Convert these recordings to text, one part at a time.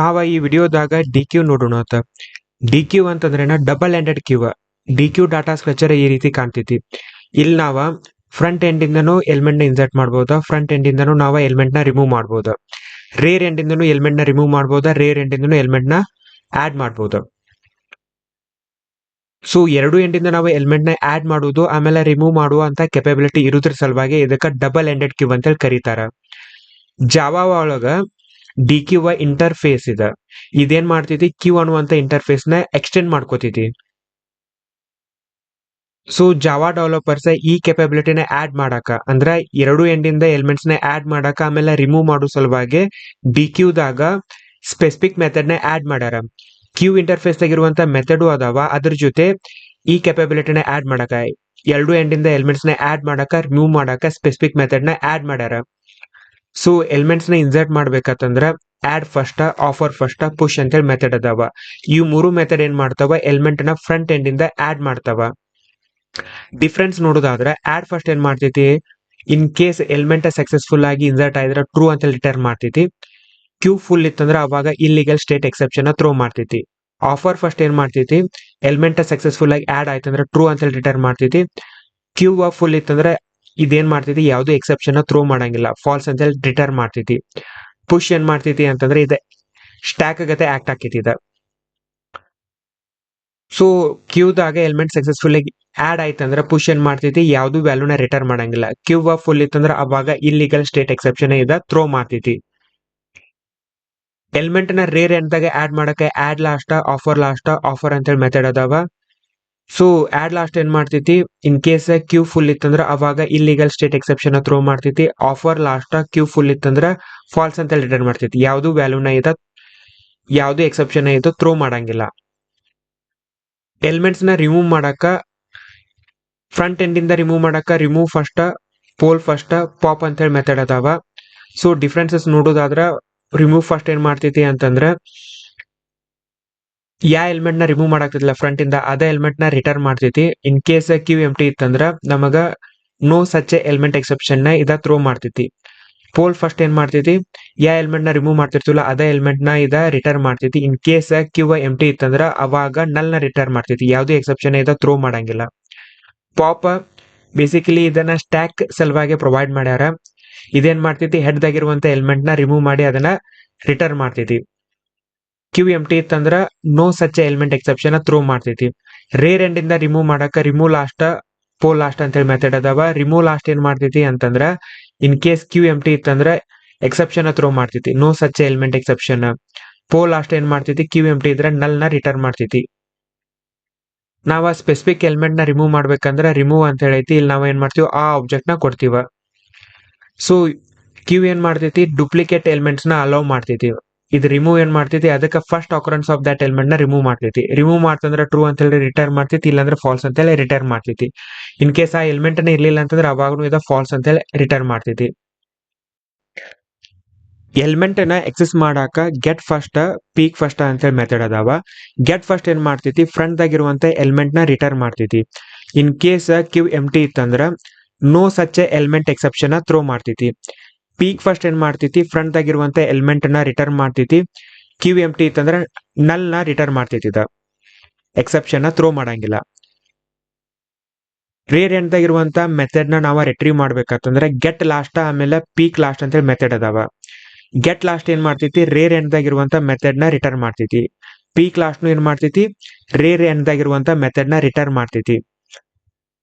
ನಾವ ಈ ವಿಡಿಯೋದಾಗ D queue ನೋಡೋಣ ಅಂತ. ಡಿ ಕ್ಯೂ ಅಂತಂದ್ರೇನ double ended queue. D queue data structure ಈ ರೀತಿ ಕಾಣ್ತೈತಿ. ಇಲ್ಲಿ ನಾವ ಫ್ರಂಟ್ ಎಂಡ್ ಇಂದನೂ ಎಲಿಮೆಂಟ್ ನ ಇನ್ಸರ್ಟ್ ಮಾಡಬಹುದಾ, ಫ್ರಂಟ್ ಎಂಡ್ ಇಂದನೂ ನಾವ ಎಲಿಮೆಂಟ್ ನ ರಿಮೂವ್ ಮಾಡಬಹುದಾ, ರೇರ್ ಎಂಡ್ ಇಂದನೂ ಎಲಿಮೆಂಟ್ ನ ರಿಮೂವ್ ಮಾಡಬಹುದಾ, ರೇರ್ ಎಂಡ್ ಇಂದನೂ ಎಲಿಮೆಂಟ್ ನ ಆಡ್ ಮಾಡಬಹುದಾ. ಸೊ ಎರಡು ಎಂಡಿಂದ ನಾವು ಎಲಿಮೆಂಟ್ ನ ಆಡ್ ಮಾಡುವುದು ಆಮೇಲೆ ರಿಮೂವ್ ಮಾಡುವ ಅಂತ ಕೆಪಬಿಲಿಟಿ ಇರೋದ್ರ ಸಲುವಾಗಿ ಇದಕ್ಕೆ ಡಬಲ್ ಎಂಡೆಡ್ ಕ್ಯೂ ಅಂತೇಳಿ ಕರೀತಾರ. ಜಾವಾ ಒಳಗ ಡಿ ಕ್ಯೂ ಇಂಟರ್ಫೇಸ್ ಇದೆ. ಇದೇನ್ ಮಾಡ್ತೈತಿ, ಕ್ಯೂ ಅನ್ನುವಂತ ಇಂಟರ್ಫೇಸ್ ನ ಎಕ್ಸ್ಟೆಂಡ್ ಮಾಡ್ಕೋತೈತಿ. ಸೊ ಜಾವಾ ಡೆವಲಪರ್ಸ್ ಈ ಕೆಪಬಿಲಿಟಿನ ಆಡ್ ಮಾಡಾಕ ಅಂದ್ರ ಎರಡು ಎಂಡಿಂದ ಎಲಿಮೆಂಟ್ಸ್ ನ ಆಡ್ ಮಾಡಾಕ ಆಮೇಲೆ ರಿಮೂವ್ ಮಾಡೋ ಸಲುವಾಗಿ ಡಿ ಕ್ಯೂದಾಗ ಸ್ಪೆಸಿಫಿಕ್ ಮೆಥಡ್ ನ ಆಡ್ ಮಾಡ್ಯಾರ. ಕ್ಯೂ ಇಂಟರ್ಫೇಸ್ ಆಗಿರುವಂತ ಮೆಥಡ್ ಅದಾವ, ಅದ್ರ ಜೊತೆ ಈ ಕೆಪಬಿಲಿಟಿನ ಆಡ್ ಮಾಡಾಕ ಎರಡು ಎಂಡಿಂದ ಎಲಿಮೆಂಟ್ಸ್ ನ ಆಡ್ ಮಾಡಾಕ ರಿಮೂವ್ ಮಾಡಾಕ ಸ್ಪೆಸಿಫಿಕ್ ಮೆಥಡ್ ನ ಆಡ್ ಮಾಡ್ಯಾರ. ಸೊ ಎಲಿಮೆಂಟ್ಸ್ ನ ಇನ್ಸರ್ಟ್ ಮಾಡ್ಬೇಕಂದ್ರ add first, offer first, push ಅಂತೇಳಿ ಮೆಥಡ್ ಅದಾವ. ಈ ಮೂರು ಮೆಥಡ್ ಏನ್ ಮಾಡ್ತಾವ, ಎಲಿಮೆಂಟ್ ನ ಫ್ರಂಟ್ ಎಂಡ್ ಇಂದ ಆಡ್ ಮಾಡ್ತಾವ. ಡಿಫ್ರೆನ್ಸ್ ನೋಡೋದಾದ್ರೆ ಆಡ್ ಫಸ್ಟ್ ಏನ್ ಮಾಡ್ತೈತಿ, ಇನ್ ಕೇಸ್ ಎಲಿಮೆಂಟ್ ಸಕ್ಸಸ್ಫುಲ್ ಆಗಿ ಇನ್ಸರ್ಟ್ ಆದ್ರೆ ಟ್ರೂ ಅಂತ ರಿಟರ್ನ್ ಮಾಡ್ತೈತಿ. ಕ್ಯೂ ಫುಲ್ ಇತ್ತಂದ್ರ ಅವಾಗ ಇಲ್ಲಿಗಲ್ ಸ್ಟೇಟ್ ಎಕ್ಸೆಪ್ಷನ್ ಥ್ರೋ ಮಾಡ್ತೈತಿ. ಆಫರ್ ಫಸ್ಟ್ ಏನ್ ಮಾಡ್ತೈತಿ, ಎಲಿಮೆಂಟ್ ಸಕ್ಸಸ್ಫುಲ್ ಆಗಿ ಆಡ್ ಆಯ್ತಂದ್ರ ಟ್ರೂ ಅಂತ ರಿಟರ್ನ್ ಮಾಡ್ತೈತಿ. ಕ್ಯೂ ಫುಲ್ ಇತ್ತಂದ್ರೆ ಇದೇನ್ ಮಾಡ್ತೈತಿ, ಯಾವ್ದು ಎಕ್ಸೆಪ್ಷನ್ ಥ್ರೋ ಮಾಡಂಗಿಲ್ಲ, ಫಾಲ್ಸ್ ಅಂತ ರಿಟರ್ನ್ ಮಾಡ್ತೈತಿ. ಪುಷ್ ಏನ್ ಮಾಡ್ತೈತಿ ಅಂತಂದ್ರೆ ಇದೆ ಸ್ಟ್ಯಾಕ್ ಗತೆ ಆಕ್ಟ್ ಆಕೈತಿ ಇದ. ಸೊ ಕ್ಯೂದಾಗ ಎಲಿಮೆಂಟ್ ಸಕ್ಸಸ್ಫುಲ್ ಆಗಿ ಆಡ್ ಆಯ್ತಂದ್ರ ಪುಷ್ ಏನ್ ಮಾಡ್ತೈತಿ, ಯಾವ್ದು ವ್ಯಾಲ್ಯೂನ ರಿಟರ್ನ್ ಮಾಡಂಗಿಲ್ಲ. ಕ್ಯೂ ಫುಲ್ ಇತ್ತಂದ್ರ ಅವಾಗ ಇಲ್ಲಿಗಲ್ ಸ್ಟೇಟ್ ಎಕ್ಸೆಪ್ಷನ್ ಇದ ಥ್ರೋ ಮಾಡ್ತೈತಿ. ಎಲಿಮೆಂಟ್ ನ ರೇರ್ ಎಂಡ್ದಾಗ ಆಡ್ ಮಾಡಕ್ಕೆ add last, offer last, offer ಅಂತೇಳಿ ಮೆಥಡ್ ಅದಾವ. ಸೊ ಆಡ್ ಲಾಸ್ಟ್ ಏನ್ ಮಾಡ್ತೈತಿ, ಇನ್ ಕೇಸ್ ಕ್ಯೂ ಫುಲ್ ಇತ್ತಂದ್ರ ಅವಾಗ ಇಲ್ಲಿಗಲ್ ಸ್ಟೇಟ್ ಎಕ್ಸೆಪ್ಷನ್ ಥ್ರೋ ಮಾಡ್ತೈತಿ. ಆಫರ್ ಲಾಸ್ಟ್ ಕ್ಯೂ ಫುಲ್ ಇತ್ತಂದ್ರ ಫಾಲ್ಸ್ ಅಂತ ರಿಟರ್ನ್ ಮಾಡ್ತೈತಿ, ಯಾವ್ದು ವ್ಯಾಲ್ಯೂನ ಇದ ಯಾವ್ದು ಎಕ್ಸೆಪ್ಷನ್ ಇದು ಥ್ರೋ ಮಾಡಂಗಿಲ್ಲ. ಎಲಿಮೆಂಟ್ಸ್ ನ ರಿಮೂವ್ ಮಾಡಾಕ ಫ್ರಂಟ್ ಎಂಡ್ ಇಂದ ರಿಮೂವ್ ಮಾಡಾಕ remove first, poll first, pop ಅಂತ ಹೇಳಿ ಮೆಥಡ್ ಅದಾವ. ಸೊ ಡಿಫ್ರೆನ್ಸಸ್ ನೋಡೋದಾದ್ರ ರಿಮೂವ್ ಫಸ್ಟ್ ಏನ್ ಮಾಡ್ತೈತಿ ಅಂತಂದ್ರ ಯಾ ಎಲಿಮೆಂಟ್ ನ ರಿಮೂವ್ ಮಾಡಾಕ್ತಿಲ್ಲ ಫ್ರಂಟ್ ಇಂದ ಅದೇ ಎಲಿಮೆಂಟ್ ನ ರಿಟರ್ನ್ ಮಾಡ್ತೈತಿ. ಇನ್ ಕೇಸ್ ಕ್ಯೂ ಎಂಟಿ ಇತ್ತಂದ್ರ ನಮಗ ನೋ ಸಚ್ ಎಲಿಮೆಂಟ್ ಎಕ್ಸೆಪ್ಷನ್ ನ ಇದ ಥ್ರೋ ಮಾಡ್ತೈತಿ. ಪೋಲ್ ಫಸ್ಟ್ ಏನ್ ಮಾಡ್ತೈತಿ, ಯಾ ಎಲಿಮೆಂಟ್ ನ ರಿಮೂವ್ ಮಾಡ್ತಿರ್ತಿಲ್ಲ ಅದೇ ಎಲಿಮೆಂಟ್ ನ ಇದ ರಿಟರ್ನ್ ಮಾಡ್ತೈತಿ. ಇನ್ ಕೇಸ್ ಕ್ಯೂ ಎಂಟಿ ಇತ್ತಂದ್ರ ಅವಾಗ ನಲ್ ನ ರಿಟರ್ನ್ ಮಾಡ್ತೈತಿ, ಯಾವ್ದು ಎಕ್ಸೆಪ್ಷನ್ ಇದ ಥ್ರೋ ಮಾಡಂಗಿಲ್ಲ. ಪಾಪ್ ಬೇಸಿಕಲಿ ಇದನ್ನ ಸ್ಟ್ಯಾಕ್ ಸಲುವಾಗಿ ಪ್ರೊವೈಡ್ ಮಾಡ್ಯಾರ. ಇದೇನ್ ಮಾಡ್ತೈತಿ, ಹೆಡ್ ದಾಗಿರುವಂತ ಎಲಿಮೆಂಟ್ ನ ರಿಮೂವ್ ಮಾಡಿ ಅದನ್ನ ರಿಟರ್ನ್ ಮಾಡ್ತೈತಿ. ಕ್ಯೂ ಎಂಟಿ ಇತ್ತಂದ್ರ no such element exception throw ಮಾಡ್ತೈತಿ. ರೇರ್ ಎಂಡ್ ಇಂದ ರಿಮೂವ್ ಮಾಡಾಕ ರಿಮೂವ್ ಲಾಸ್ಟ್, ಪೋಲ್ ಲಾಸ್ಟ್ ಅಂತ ಹೇಳಿ ಮೆಥಡ್ ಅದಾವ. ರಿಮೂವ್ ಲಾಸ್ಟ್ ಏನ್ ಮಾಡ್ತೈತಿ ಅಂತಂದ್ರ ಇನ್ ಕೇಸ್ ಕ್ಯೂ ಎಂಟಿ ಇತ್ತಂದ್ರ ಎಕ್ಸೆಪ್ಷನ್ ಥ್ರೋ ಮಾಡ್ತೈತಿ, no such element exception. Poll last ಏನ್ ಮಾಡ್ತೈತಿ, ಕ್ಯೂ ಎಂಟಿ ಇದ್ರ ನಲ್ ನ ರಿಟರ್ನ್ ಮಾಡ್ತೈತಿ. ನಾವ ಸ್ಪೆಸಿಫಿಕ್ ಎಲಿಮೆಂಟ್ ನ ರಿಮೂವ್ ಮಾಡ್ಬೇಕಂದ್ರ ರಿಮೂವ್ ಅಂತ ಹೇಳೈತಿ. ಇಲ್ಲಿ ನಾವ್ ಏನ್ ಮಾಡ್ತೀವಿ, ಆ ಆಬ್ಜೆಕ್ಟ್ ನ ಕೊಡ್ತೀವ. ಸೊ ಕ್ಯೂ ಏನ್ ಮಾಡ್ತೈತಿ, ಡುಪ್ಲಿಕೇಟ್ ಎಲಿಮೆಂಟ್ಸ್ ನ ಅಲೌ ಮಾಡ್ತೈತಿ. ಇದು ರಿಮೂವ್ ಏನ್ ಮಾಡ್ತೈತಿ, ಅದಕ್ಕೆ first occurrence of that element ನ ರಿಮೂವ್ ಮಾಡ್ತೈತಿ. ರಿಮೂವ್ ಮಾಡ್ತಂದ್ರ ಟ್ರೂ ಅಂತ ಹೇಳಿ ರಿಟರ್ನ್ ಮಾಡ್ತೈತಿ, ಇಲ್ಲಾಂದ್ರೆ ಫಾಲ್ಸ್ ಅಂತ ಹೇಳಿ ರಿಟರ್ನ್ ಮಾಡ್ತೈತಿ. ಇನ್ ಕೇಸ್ ಆ ಎಲಿಮೆಂಟ್ ನ ಇರ್ಲಿಲ್ಲ ಅಂತಂದ್ರೆ ಅವಾಗೂ ಇದ ಫಾಲ್ಸ್ ಅಂತ ಹೇಳಿ ರಿಟರ್ನ್ ಮಾಡ್ತೈತಿ. ಎಲಿಮೆಂಟ್ ನ ಎಕ್ಸೆಸ್ ಮಾಡಾಕ ಗೆಟ್ ಫಸ್ಟ್, ಪೀಕ್ ಫಸ್ಟ್ ಅಂತ ಹೇಳಿ ಮೆಥಡ್ ಅದಾವ. ಗೆಟ್ ಫಸ್ಟ್ ಏನ್ ಮಾಡ್ತೈತಿ, ಫ್ರಂಟ್ ದಾಗಿರುವಂತ ಎಲಿಮೆಂಟ್ ನ ರಿಟರ್ನ್ ಮಾಡ್ತೈತಿ. ಇನ್ ಕೇಸ್ ಕ್ಯೂ ಎಂಟಿ ಇತ್ತಂದ್ರ no such element exception throw ಮಾಡ್ತೈತಿ. ಪೀಕ್ ಫಸ್ಟ್ ಏನ್ ಮಾಡ್ತೈತಿ, ಫ್ರಂಟ್ ದಾಗಿರುವಂತ ಎಲಿಮೆಂಟ್ ನ ರಿಟರ್ನ್ ಮಾಡ್ತೈತಿ. ಕ್ಯೂ ಎಂಟಿ ಇತ್ತಂದ್ರ ನಲ್ ನ ರಿಟರ್ನ್ ಮಾಡ್ತೈತಿ, ಎಕ್ಸೆಪ್ಷನ್ ಥ್ರೋ ಮಾಡಂಗಿಲ್ಲ. ರೇರ್ ಎಂಡ್ ದಾಗಿರುವಂತ ಮೆಥಡ್ ನ ನಾವ ರಿಟ್ರೀವ್ ಮಾಡ್ಬೇಕಂತಂದ್ರೆ ಗೆಟ್ ಲಾಸ್ಟ್ ಆಮೇಲೆ ಪೀಕ್ ಲಾಸ್ಟ್ ಅಂತ ಹೇಳಿ ಮೆಥಡ್ ಅದಾವ. ಗೆಟ್ ಲಾಸ್ಟ್ ಏನ್ ಮಾಡ್ತೈತಿ, ರೇರ್ ಎಂಡ್ ದಾಗಿರುವಂತ ಮೆಥಡ್ ನ ರಿಟರ್ನ್ ಮಾಡ್ತೈತಿ. ಪೀಕ್ ಲಾಸ್ಟ್ ಏನ್ ಮಾಡ್ತೈತಿ, ರೇರ್ ಎಂಡ್ ದಾಗಿರುವಂತ ಮೆಥಡ್ ನ ರಿಟರ್ನ್ ಮಾಡ್ತೈತಿ.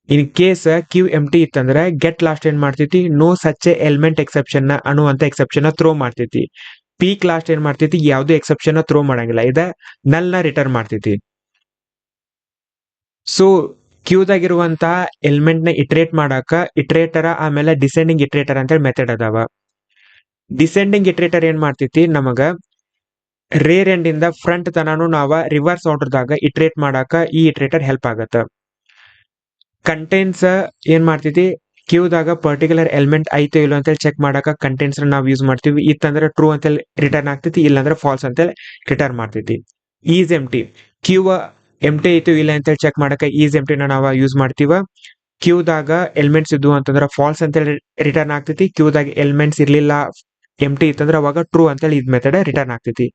ಇನ್ ಕೇಸ್ ಕ್ಯೂ ಎಂಟಿ ಇತ್ತಂದ್ರೆ ಗೆಟ್ ಲಾಸ್ಟ್ ಏನ್ ಮಾಡ್ತೈತಿ, ನೋ ಸಚ್ ಎಲಿಮೆಂಟ್ ಎಕ್ಸೆಪ್ಷನ್ ನ ಅನ್ನುವಂತ ಎಕ್ಸೆಪ್ಷನ್ ಥ್ರೋ ಮಾಡ್ತೈತಿ. ಪೀಕ್ ಲಾಸ್ಟ್ ಏನ್ ಮಾಡ್ತೈತಿ, ಯಾವ್ದು ಎಕ್ಸೆಪ್ಷನ್ ಥ್ರೋ ಮಾಡಂಗಿಲ್ಲ, ಇದ ನಲ್ ನ ರಿಟರ್ನ್ ಮಾಡ್ತೈತಿ. ಸೊ ಕ್ಯೂದಾಗಿರುವಂತ ಎಲಿಮೆಂಟ್ ನ ಇಟ್ರೇಟ್ ಮಾಡಾಕ ಇಟ್ರೇಟರ ಆಮೇಲೆ ಡಿಸೆಂಡಿಂಗ್ ಇಟ್ರೇಟರ್ ಅಂತ ಹೇಳಿ ಮೆಥಡ್ ಅದಾವ. ಡಿಸೆಂಡಿಂಗ್ ಇಟ್ರೇಟರ್ ಏನ್ ಮಾಡ್ತೈತಿ, ನಮಗ ರೇರ್ ಎಂಡ್ ಇಂದ ಫ್ರಂಟ್ ತನಾನು ನಾವ ರಿವರ್ಸ್ ಆರ್ಡರ್ದಾಗ ಇಟ್ರೇಟ್ ಮಾಡಾಕ ಈ ಇಟ್ರೇಟರ್ ಹೆಲ್ಪ್ ಆಗತ್ತ. ಕಂಟೆಂಟ್ಸ್ ಏನ್ ಮಾಡ್ತೈತಿ, ಕ್ಯೂದಾಗ ಪರ್ಟಿಕ್ಯುಲರ್ ಎಲಿಮೆಂಟ್ ಐತೋ ಇಲ್ಲ ಅಂತೇಳಿ ಚೆಕ್ ಮಾಡಾಕ ಕಂಟೆಂಟ್ಸ್ ನಾವು ಯೂಸ್ ಮಾಡ್ತೀವಿ. ಇತ್ತಂದ್ರೆ ಟ್ರೂ ಅಂತೇಳಿ ರಿಟರ್ನ್ ಆಗ್ತೈತಿ, ಇಲ್ಲಾಂದ್ರೆ ಫಾಲ್ಸ್ ಅಂತೇಳಿ ರಿಟರ್ನ್ ಮಾಡ್ತೈತಿ. ಈಸ್ ಎಂಟಿ, ಕ್ಯೂ ಎಂಟಿ ಐತೋ ಇಲ್ಲ ಅಂತೇಳಿ ಚೆಕ್ ಮಾಡಾಕ ಈಸ್ ಎಂಟಿನ ನಾವ ಯೂಸ್ ಮಾಡ್ತೀವ. ಕ್ಯೂದಾಗ ಎಲಿಮೆಂಟ್ಸ್ ಇದ್ವು ಅಂತಂದ್ರೆ ಫಾಲ್ಸ್ ಅಂತೇಳಿ ರಿಟರ್ನ್ ಆಗ್ತೈತಿ. ಕ್ಯೂದಾಗ ಎಲಿಮೆಂಟ್ಸ್ ಇರ್ಲಿಲ್ಲ, ಎಮ್ ಟಿ ಇತ್ತಂದ್ರೆ ಅವಾಗ ಟ್ರೂ ಅಂತೇಳಿ ಇದ್ ಮೆಥಡ್ ರಿಟರ್ನ್ ಆಗ್ತೈತಿ.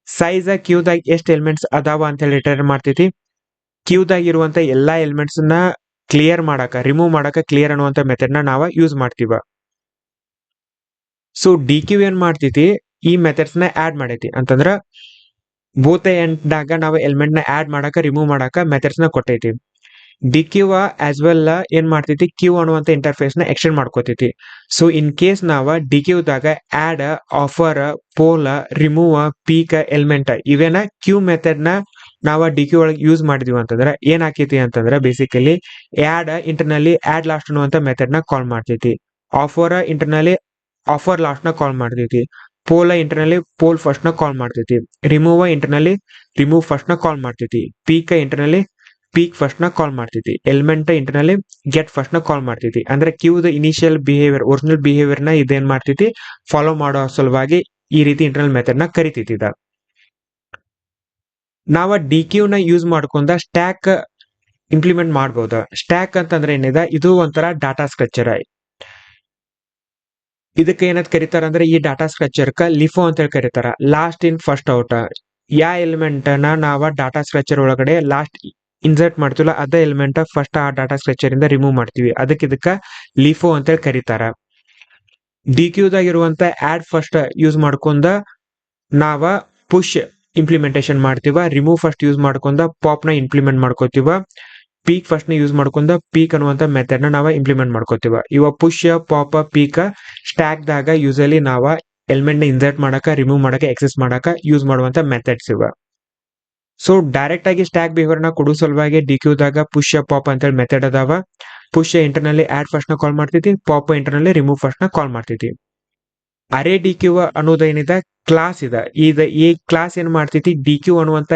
ಸೈಜ್ ಕ್ಯೂದಾಗ ಎಷ್ಟು ಎಲಿಮೆಂಟ್ಸ್ ಅದಾವ ಅಂತೇಳಿ ರಿಟರ್ನ್ ಮಾಡ್ತೈತಿ. ಕ್ಯೂದಾಗ ಇರುವಂತ ಎಲ್ಲಾ ಎಲಿಮೆಂಟ್ಸ್ ನ ಕ್ಲಿಯರ್ ಮಾಡಾಕ ರಿಮೂವ್ ಮಾಡಾಕ ಕ್ಲಿಯರ್ ಅನ್ನುವಂತ ಮೆಥಡ್ ನ ನಾವ ಯೂಸ್ ಮಾಡ್ತೀವ. ಸೊ ಡಿ ಕ್ಯೂ ಏನ್ ಮಾಡ್ತೈತಿ, ಈ ಮೆಥಡ್ಸ್ ನ ಆಡ್ ಮಾಡೈತಿ ಅಂತಂದ್ರ ಬೋತ್ ಎಂಡ್ನಾಗ ನಾವು ಎಲಿಮೆಂಟ್ ನ ಆಡ್ ಮಾಡಾಕ ರಿಮೂವ್ ಮಾಡಾಕ ಮೆಥಡ್ಸ್ ನ ಕೊಟ್ಟೈತಿ. ಡಿ ಕ್ಯೂ ಆಸ್ ವೆಲ್ ಏನ್ ಮಾಡ್ತೈತಿ, ಕ್ಯೂ ಅನ್ನುವಂತ ಇಂಟರ್ಫೇಸ್ ನ ಎಕ್ಸ್ಟೆಂಡ್ ಮಾಡ್ಕೋತೈತಿ. ಸೊ ಇನ್ ಕೇಸ್ ನಾವ ಡಿ ಕ್ಯೂದಾಗ add, offer, poll, remove, peek, element ಇವೇನ ಕ್ಯೂ ಮೆಥಡ್ ನ ನಾವ ಡಿ ಕ್ಯೂ ಒಳಗೆ ಯೂಸ್ ಮಾಡಿದೀವಿ ಅಂತಂದ್ರ ಏನ್ ಆಕೈತಿ ಅಂತಂದ್ರ ಬೇಸಿಕಲಿ ಆಡ್ ಇಂಟರ್ನಲ್ಲಿ ಆಡ್ ಲಾಸ್ಟ್ ಅನ್ನುವಂತ ಮೆಥಡ್ ನ ಕಾಲ್ ಮಾಡ್ತೈತಿ. ಆಫರ್ ಇಂಟರ್ನಲ್ಲಿ ಆಫರ್ ಲಾಸ್ಟ್ ನ ಕಾಲ್ ಮಾಡ್ತೈತಿ. ಪೋಲ್ ಇಂಟರ್ನಲ್ಲಿ ಪೋಲ್ ಫಸ್ಟ್ ನ ಕಾಲ್ ಮಾಡ್ತೈತಿ. ರಿಮೂವ್ ಇಂಟರ್ನಲ್ಲಿ ರಿಮೂವ್ ಫಸ್ಟ್ ನ ಕಾಲ್ ಮಾಡ್ತೈತಿ. ಪೀಕ್ ಇಂಟರ್ನಲ್ಲಿ ಪೀಕ್ ಫಸ್ಟ್ ನ ಕಾಲ್ ಮಾಡ್ತೈತಿ. ಎಲಿಮೆಂಟ್ ಇಂಟರ್ನಲ್ಲಿ ಗೆಟ್ ಫಸ್ಟ್ ನ ಕಾಲ್ ಮಾಡ್ತೈತಿ. ಅಂದ್ರೆ ಕ್ಯೂದ ಇನಿಷಿಯಲ್ ಬಿಹೇವಿಯರ್ ಒರಿಜಿನಲ್ ಬಿಹೇವಿಯರ್ ನ ಇದೇನ್ ಮಾಡ್ತೈತಿ ಫಾಲೋ ಮಾಡೋ ಸಲುವಾಗಿ ಈ ರೀತಿ ಇಂಟರ್ನಲ್ ಮೆಥಡ್ ನ ಕರಿತೈತಿ. ನಾವ ಡಿ ಕ್ಯೂ ನ ಯೂಸ್ ಮಾಡ್ಕೊಂಡ ಸ್ಟ್ಯಾಕ್ ಇಂಪ್ಲಿಮೆಂಟ್ ಮಾಡಬಹುದ. ಸ್ಟ್ಯಾಕ್ ಅಂತಂದ್ರೆ ಏನಿದೆ, ಇದು ಒಂಥರ ಡಾಟಾ ಸ್ಟ್ರಕ್ಚರ್. ಇದಕ್ಕೆ ಏನಂತ ಕರೀತಾರ ಅಂದ್ರೆ ಈ ಡಾಟಾ ಸ್ಟ್ರಕ್ಚರ್ ಲಿಫೋ ಅಂತ ಹೇಳಿ ಕರೀತಾರ. Lost in first out. Yeah element ನ ನಾವ ಡಾಟಾ ಸ್ಟ್ರಕ್ಚರ್ ಒಳಗಡೆ ಲಾಸ್ಟ್ ಇನ್ಸರ್ಟ್ ಮಾಡ್ತೀವಲ್ಲ ಅದ ಎಲಿಮೆಂಟ್ ಫಸ್ಟ್ ಆ ಡಾಟಾ ಸ್ಟ್ರಕ್ಚರ್ ಇಂದ ರಿಮೂವ್ ಮಾಡ್ತೀವಿ. ಇದಕ್ಕ ಲಿಫೋ ಅಂತ ಹೇಳಿ ಕರೀತಾರ. ಡಿ ಕ್ಯೂದಾಗ ಇರುವಂತ ಆಡ್ ಫಸ್ಟ್ ಯೂಸ್ ಮಾಡ್ಕೊಂಡ ನಾವ ಪುಷ್ ಇಂಪ್ಲಿಮೆಂಟೇಶನ್ ಮಾಡ್ತೀವ. ರಿಮೂವ್ ಫಸ್ಟ್ ಯೂಸ್ ಮಾಡ್ಕೊಂಡ ಪಾಪ್ ನ ಇಂಪ್ಲಿಮೆಂಟ್ ಮಾಡ್ಕೋತೀವ. ಪೀಕ್ ಫಸ್ಟ್ ನ ಯೂಸ್ ಮಾಡ್ಕೊಂಡ ಪೀಕ್ ಅನ್ನುವಂತ ಮೆಥಡ್ ನ ನಾವ ಇಂಪ್ಲಿಮೆಂಟ್ ಮಾಡ್ಕೋತೀವ. ಇವ ಪುಷ್, ಪಾಪ್, ಪೀಕ್ ಸ್ಟ್ಯಾಕ್ ದಾಗ ಯೂಸಲಿ ನಾವ ಎಲಿಮೆಂಟ್ ನ ಇನ್ಸರ್ಟ್ ಮಾಡಕ, ರಿಮೂವ್ ಮಾಡಕ, ಎಕ್ಸೆಸ್ ಮಾಡಕ ಯೂಸ್ ಮಾಡುವಂತ ಮೆಥಡ್ಸ್ ಇವ. ಸೊ ಡೈರೆಕ್ಟ್ ಆಗಿ ಸ್ಟ್ಯಾಕ್ ಬಿಹೇವಿಯರ್ ನ ಕೊಡೋ ಸಲುವಾಗಿ ಡಿ ಕ್ಯೂದಾಗ ಪುಷ್, ಪಾಪ್ ಅಂತೇಳಿ ಮೆಥಡ್ ಅದಾವ. ಪುಷ್ ಇಂಟರ್ನಲ್ಲಿ ಆಡ್ ಫಸ್ಟ್ ನ ಕಾಲ್ ಮಾಡ್ತೈತಿ. ಪಾಪ್ ಇಂಟರ್ನಲ್ಲಿ ರಿಮೂವ್ ಫಸ್ಟ್ ನ ಕಾಲ್ ಮಾಡ್ತೈತಿ. ಅರೆ ಡಿ ಕ್ಯೂ ಅನ್ನೋದೇನಿದೆ ಕ್ಲಾಸ್ ಇದೆ. ಈ ಕ್ಲಾಸ್ ಏನ್ ಮಾಡ್ತೈತಿ, ಡಿ ಕ್ಯೂ ಅನ್ನುವಂತ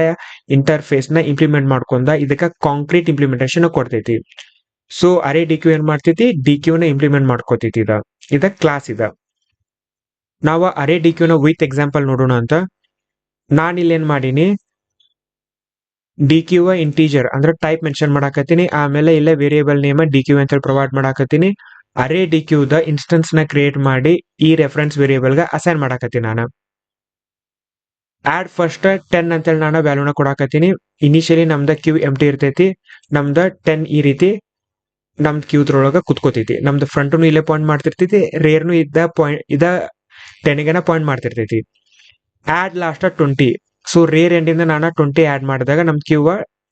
ಇಂಟರ್ಫೇಸ್ ನ ಇಂಪ್ಲಿಮೆಂಟ್ ಮಾಡ್ಕೊಂಡ ಇದಕ್ಕ ಕಾಂಕ್ರೀಟ್ ಇಂಪ್ಲಿಮೆಂಟೇಶನ್ ಕೊಡ್ತೈತಿ. ಸೊ ಅರೆ ಡಿ ಕ್ಯೂ ಏನ್ ಮಾಡ್ತೈತಿ, ಡಿ ಕ್ಯೂ ನ ಇಂಪ್ಲಿಮೆಂಟ್ ಮಾಡ್ಕೋತೈತಿ. ಇದ ಕ್ಲಾಸ್ ಇದೆ. ನಾವು ಅರೆ ಡಿ ಕ್ಯೂ ನ ವಿತ್ ಎಕ್ಸಾಂಪಲ್ ನೋಡೋಣ ಅಂತ. ನಾನು ಇಲ್ಲಿ ಏನ್ ಮಾಡೀನಿ, ಡಿ ಕ್ಯೂ ಇಂಟೀಜರ್ ಅಂದ್ರೆ ಟೈಪ್ ಮೆನ್ಷನ್ ಮಾಡಾಕತ್ತೀನಿ. ಆಮೇಲೆ ಇಲ್ಲೇ ವೇರಿಯೇಬಲ್ ನೇಮ್ ಡಿ ಕ್ಯೂ ಅಂತ ಹೇಳಿ ಪ್ರೊವೈಡ್ ಮಾಡಾಕತ್ತೀನಿ. ಅರೆ ಡಿ ಕ್ಯೂ ದ ಇನ್ಸ್ಟೆನ್ಸ್ ನ ಕ್ರಿಯೇಟ್ ಮಾಡಿ ಈ ರೆಫರೆನ್ಸ್ ವೇರಿಯೇಬಲ್ ಗೆ ಅಸೈನ್ ಮಾಡಾಕತ್ತೀನಿ. ನಾನು ಆಡ್ ಫಸ್ಟ್ 10 ಅಂತೇಳಿ ನಾನು ವ್ಯಾಲ್ಯೂನ ಕೊಡಾಕತ್ತೀನಿ. ಇನಿಷಿಯಲಿ ನಮ್ದ ಕ್ಯೂ ಎಂಟಿ ಇರ್ತೈತಿ. ನಮ್ದ 10 ಈ ರೀತಿ ನಮ್ದು ಕ್ಯೂದ್ರೊಳಗ ಕುತ್ಕೋತೈತಿ. ನಮ್ದು ಫ್ರಂಟ್ನು ಇಲ್ಲೇ ಪಾಯಿಂಟ್ ಮಾಡ್ತಿರ್ತೈತಿ. ರೇರ್ನು ಇದ 10 ಪಾಯಿಂಟ್ ಮಾಡ್ತಿರ್ತೈತಿ. Add last 20. ಸೊ ರೇರ್ ಎಂಡಿಂದ ನಾನು 20 ಆಡ್ ಮಾಡಿದಾಗ ನಮ್ ಕ್ಯೂ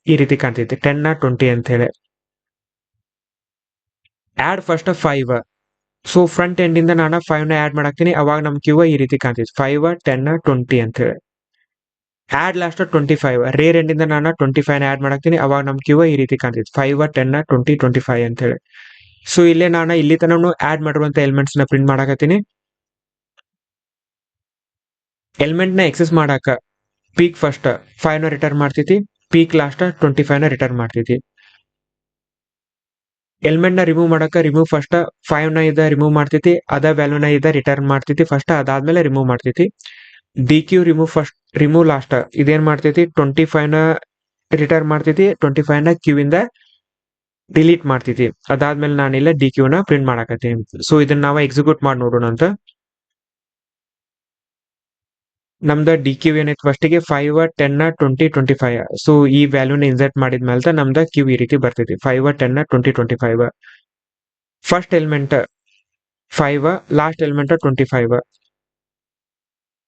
ಈ ರೀತಿ ಕಾಣ್ತೈತಿ, 10 20 ಅಂತ ಹೇಳಿ. Add first 5. ಸೊ ಫ್ರಂಟ್ ಎಂಡಿಂದ ನಾನು 5 ನ ಆಡ್ ಮಾಡಾಕ್ತೀನಿ. ಅವಾಗ ನಮ್ ಕ್ಯೂ ಈ ರೀತಿ ಕಾಣ್ತೈತಿ, 5 10 20 ಅಂತ ಹೇಳಿ. Add last 25. ರೇರ್ ಎಂಡಿಂದ ನಾನು 25 ನ ಆಡ್ ಮಾಡಾಕ್ತೀನಿ. ಅವಾಗ ನಮ್ ಕ್ಯೂ ಈ ರೀತಿ ಕಾಣ್ತೈತಿ, 5 10 20 25 ಅಂತ ಹೇಳಿ. ಸೊ ಇಲ್ಲೇ ನಾನು ಇಲ್ಲಿ ತನೂ ಆಡ್ ಮಾಡಿರುವಂತ ಎಲಿಮೆಂಟ್ಸ್ ನ ಪ್ರಿಂಟ್ ಮಾಡಾಕತ್ತೀನಿ. ಎಲಿಮೆಂಟ್ ನ ಎಕ್ಸೆಸ್ ಮಾಡಾಕ ಪೀಕ್ ಫಸ್ಟ್ 5 ನ ರಿಟರ್ನ್ ಮಾಡ್ತೈತಿ. ಪೀಕ್ ಲಾಸ್ಟ್ 25 ನ ರಿಟರ್ನ್ ಮಾಡ್ತೈತಿ. ಎಲಿಮೆಂಟ್ ನ ರಿಮೂವ್ ಮಾಡಾಕ ರಿಮೂವ್ ಫಸ್ಟ್ 5 ನ ಇದ ರಿಮೂವ್ ಮಾಡ್ತೈತಿ. ಅದ ವ್ಯಾಲ್ಯೂ ನ ಇದ ರಿಟರ್ನ್ ಮಾಡ್ತೈತಿ ಫಸ್ಟ್, ಅದಾದ್ಮೇಲೆ ರಿಮೂವ್ ಮಾಡ್ತೈತಿ. Deque remove first remove last ಇದೇನ್ ಮಾಡ್ತೈತಿ, 25 ನ ರಿಟರ್ನ್ ಮಾಡ್ತೈತಿ. 25 ನ ಕ್ಯೂ ಇಂದ ಡಿಲೀಟ್ ಮಾಡ್ತೈತಿ. ಅದಾದ್ಮೇಲೆ ನಾನಿಲ್ಲ ಡಿ ಕ್ಯೂ ನ ಪ್ರಿಂಟ್ ಮಾಡಾಕತ್ತೀನಿ. ಸೊ ಇದನ್ನ ನಾವು ಎಕ್ಸಿಕ್ಯೂಟ್ ಮಾಡಿ ನೋಡೋಣ ಅಂತ. ನಮ್ದ ಡಿ ಕ್ಯೂ ಏನೈತಿ ಫಸ್ಟ್ ಗೆ 5 10 20 25. ಸೊ ಈ ವ್ಯಾಲ್ಯೂನ ಇನ್ಸರ್ಟ್ ಮಾಡಿದ್ಮೇಲೆ ನಮ್ದ ಕ್ಯೂ ಈ ರೀತಿ ಬರ್ತೈತಿ, 5 10 20 25. First element 5, last element 25.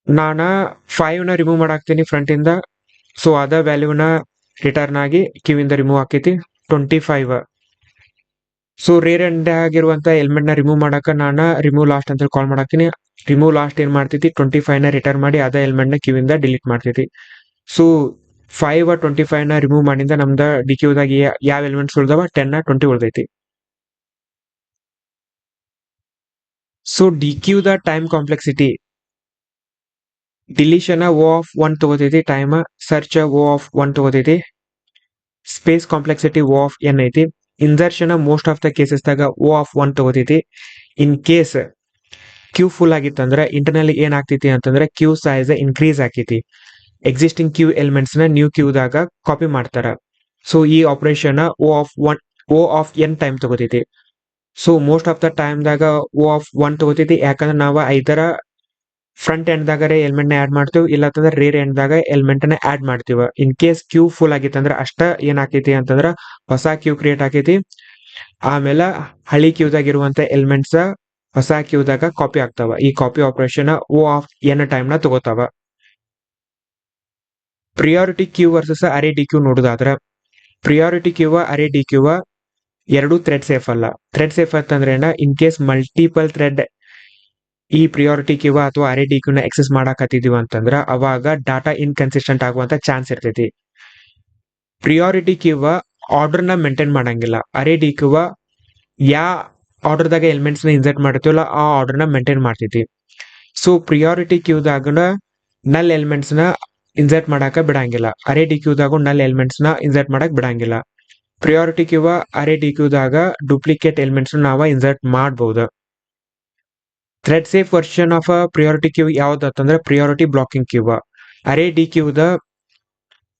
ನಾನ 5 ನ ರಿಮೂವ್ ಮಾಡಾಕ್ತೀನಿ ಫ್ರಂಟ್ ಇಂದ. ಸೊ ಅದ ವ್ಯಾಲ್ಯೂನ ರಿಟರ್ನ್ ಆಗಿ ಕ್ಯೂ ಇಂದ ರಿಮೂವ್ ಆಕೈತಿ 25. ಸೊ ರೇರ್ ಎಂಡ್ ಆಗಿರುವಂತ ಎಲಿಮೆಂಟ್ ನ ರಿಮೂವ್ ಮಾಡಾಕ ನಾನ ರಿಮೂವ್ ಲಾಸ್ಟ್ ಅಂತ ಕಾಲ್ ಮಾಡಾಕ್ತೀನಿ. ರಿಮೂವ್ ಲಾಸ್ಟ್ ಏನ್ ಮಾಡ್ತೈತಿ, 25 ನ ರಿಟರ್ನ್ ಮಾಡಿ ಅದ ಎಲಿಮೆಂಟ್ ನ ಕ್ಯೂ ಇಂದ ಡಿಲೀಟ್ ಮಾಡ್ತೈತಿ. ಸೊ 5 25 ನ ರಿಮೂವ್ ಮಾಡಿಂದ ನಮ್ದ ಡಿ ಕ್ಯೂದಾಗ ಯಾವ ಎಲಿಮೆಂಟ್ಸ್ ಉಳ್ದಾವ, 10 20 ಉಳ್ದೈತಿ. ಸೊ ಡಿ ಕ್ಯೂದ time complexity deletion O of 1 ತಗೋತೈತಿ, ಟೈಮ್ ಸರ್ಚ್ ಓ ಆಫ್ 1 ತಗೋತೈತಿ, space complexity O of N ಐತಿ. Insertion most of the cases ದಾಗ ಓ ಆಫ್ 1 ತಗೋತೈತಿ. ಇನ್ ಕೇಸ್ ಕ್ಯೂ ಫುಲ್ ಆಗಿತ್ತಂದ್ರ ಇಂಟರ್ನಲ್ಲಿ ಏನ್ ಆಗ್ತೈತಿ ಅಂತಂದ್ರೆ ಕ್ಯೂ ಸೈಜ್ ಇನ್ಕ್ರೀಸ್ ಆಕೈತಿ. ಎಕ್ಸಿಸ್ಟಿಂಗ್ ಕ್ಯೂ ಎಲಿಮೆಂಟ್ಸ್ ನ ನ್ಯೂ ಕ್ಯೂದಾಗ ಕಾಪಿ ಮಾಡ್ತಾರ. ಸೊ ಈ operation O of N time ತಗೋತೈತಿ. So most of the time ದಾಗ ಓ ಆಫ್ 1 ತಗೋತೈತಿ. ಯಾಕಂದ್ರೆ ನಾವು ಐದರ ಫ್ರಂಟ್ ಎಂಡ್ದಾಗರೆ ಎಲಿಮೆಂಟ್ ನ ಆಡ್ ಮಾಡ್ತೀವಿ, ಇಲ್ಲ ಅಂತಂದ್ರೆ ರೇರ್ ಎಂಡ್ದಾಗ ಎಲಿಮೆಂಟ್ ನ ಆಡ್ ಮಾಡ್ತೀವಿ. ಇನ್ ಕೇಸ್ ಕ್ಯೂ ಫುಲ್ ಆಗೈತಿ ಅಂದ್ರೆ ಅಷ್ಟ ಏನಾಕೈತಿ ಅಂತಂದ್ರ ಹೊಸ ಕ್ಯೂ ಕ್ರಿಯೇಟ್ ಆಕೈತಿ. ಆಮೇಲೆ ಹಳಿ ಕ್ಯೂದಾಗ ಇರುವಂತ ಎಲಿಮೆಂಟ್ಸ್ ಹೊಸ ಕ್ಯೂದಾಗ ಕಾಪಿ ಆಗ್ತಾವ. ಈ copy operation O of N time ನ ತಗೋತಾವ. Priority queue versus array deque ನೋಡುದಾದ್ರ, priority queue array deque ಎರಡು ಥ್ರೆಡ್ ಸೇಫ್ ಅಲ್ಲ. ಥ್ರೆಡ್ ಸೇಫ್ ಅಂತಂದ್ರೆ ಇನ್ ಕೇಸ್ ಮಲ್ಟಿಪಲ್ ಥ್ರೆಡ್ ಈ ಪ್ರಿಯಾರಿಟಿ ಕ್ಯೂ ಅಥವಾ ಅರೆ ಡಿ ಕ್ಯೂ ನ ಎಕ್ಸೆಸ್ ಮಾಡಾಕತ್ತಿದೀವಿ ಅಂತಂದ್ರ ಅವಾಗ ಡಾಟಾ ಇನ್ಕನ್ಸಿಸ್ಟೆಂಟ್ ಆಗುವಂತ ಚಾನ್ಸ್ ಇರ್ತೈತಿ. ಪ್ರಿಯಾರಿಟಿ ಕ್ಯೂ ಆರ್ಡರ್ ನ ಮೇಂಟೈನ್ ಮಾಡಂಗಿಲ್ಲ. ಅರೆ ಡಿ ಕ್ಯೂ ಯಾ ಆರ್ಡರ್ದಾಗ ಎಲಿಮೆಂಟ್ಸ್ ನ ಇನ್ಸರ್ಟ್ ಮಾಡ್ತೀವಲ್ಲ ಆ ಆರ್ಡರ್ ನ ಮೇಂಟೈನ್ ಮಾಡ್ತೈತಿ. ಸೊ ಪ್ರಿಯಾರಿಟಿ ಕ್ಯೂದಾಗ ನಲ್ ಎಲಿಮೆಂಟ್ಸ್ ನ ಇನ್ಸರ್ಟ್ ಮಾಡಾಕ ಬಿಡಂಗಿಲ್ಲ. ಅರೆ ಡಿ ಕ್ಯೂದಾಗ ನಲ್ ಎಲಿಮೆಂಟ್ಸ್ ನ ಇನ್ಸರ್ಟ್ ಮಾಡಕ್ ಬಿಡಂಗಿಲ್ಲ. ಪ್ರಿಯಾರಿಟಿ ಕ್ಯೂ ಅರೆ ಡಿ ಕ್ಯೂದಾಗ ಡೂಪ್ಲಿಕೇಟ್ ಎಲಿಮೆಂಟ್ಸ್ ನಾವ ಇನ್ಸರ್ಟ್ ಮಾಡಬಹುದು. Thread safe version of priority queue ಯಾವ್ದಂದ್ರೆ ಪ್ರಿಯಾರಿಟಿ ಬ್ಲಾಕಿಂಗ್ ಕ್ಯೂ. ಅರೆ ಡಿ ಕ್ಯೂದ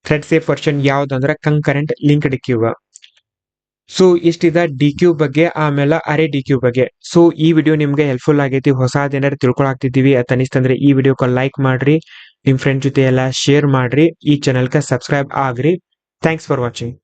ಥ್ರೆಡ್ ಸೇಫ್ ವರ್ಷನ್ ಯಾವ್ದಂದ್ರೆ ಕಂಕರೆಂಟ್ ಲಿಂಕ್ಡ್ ಕ್ಯೂ. ಸೊ ಇಷ್ಟಿದ ಡಿ ಕ್ಯೂ ಬಗ್ಗೆ, ಆಮೇಲೆ ಅರೆ ಡಿ ಕ್ಯೂ ಬಗ್ಗೆ. ಸೊ ಈ ವಿಡಿಯೋ ನಿಮ್ಗೆ ಹೆಲ್ಪ್ಫುಲ್ ಆಗೈತಿ, ಹೊಸದೇನಾರು ತಿಳ್ಕೊಳಾಗ್ತಿದ್ದೀವಿ ಅಂತ ಅನಿಸ್ತಂದ್ರೆ ಈ ವಿಡಿಯೋಕ್ಕೆ ಲೈಕ್ ಮಾಡ್ರಿ, ನಿಮ್ ಫ್ರೆಂಡ್ ಜೊತೆ ಎಲ್ಲ ಶೇರ್ ಮಾಡ್ರಿ, ಈ ಚಾನಲ್ಗೆ subscribe agri. Thanks for watching.